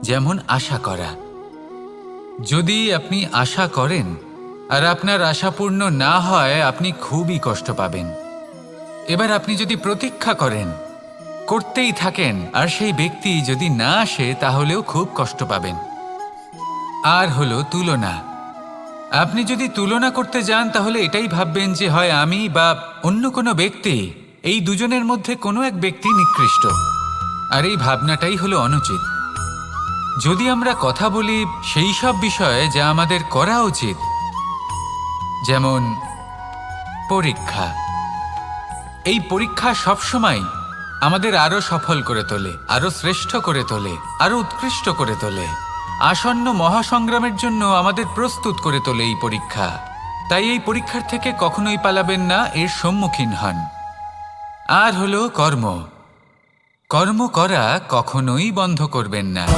যেমন আশা করা। যদি আপনি আশা করেন আর আপনার আশা পূর্ণ না হয়, আপনি খুবই কষ্ট পাবেন। এবার আপনি যদি প্রতীক্ষা করেন, করতেই থাকেন, আর সেই ব্যক্তি যদি না আসে, তাহলেও খুব কষ্ট পাবেন। আর হলো তুলনা। আপনি যদি তুলনা করতে যান, তাহলে এটাই ভাববেন যে হয় আমি বা অন্য কোনো ব্যক্তি, এই দুজনের মধ্যে কোনো এক ব্যক্তি নিকৃষ্ট। আর এই ভাবনাটাই হলো অনুচিত। যদি আমরা কথা বলি সেই সব বিষয়ে যা আমাদের করা উচিত, যেমন পরীক্ষা। এই পরীক্ষা সবসময় আমাদের আরো সফল করে তোলে, আরো শ্রেষ্ঠ করে তোলে, আরো উৎকৃষ্ট করে তোলে। আসন্ন মহাসংগ্রামের জন্য আমাদের প্রস্তুত করে তোলে এই পরীক্ষা। তাই এই পরীক্ষার থেকে কখনোই পালাবেন না, এর সম্মুখীন হন। আর হলো কর্ম। কর্ম করা কখনোই বন্ধ করবেন না।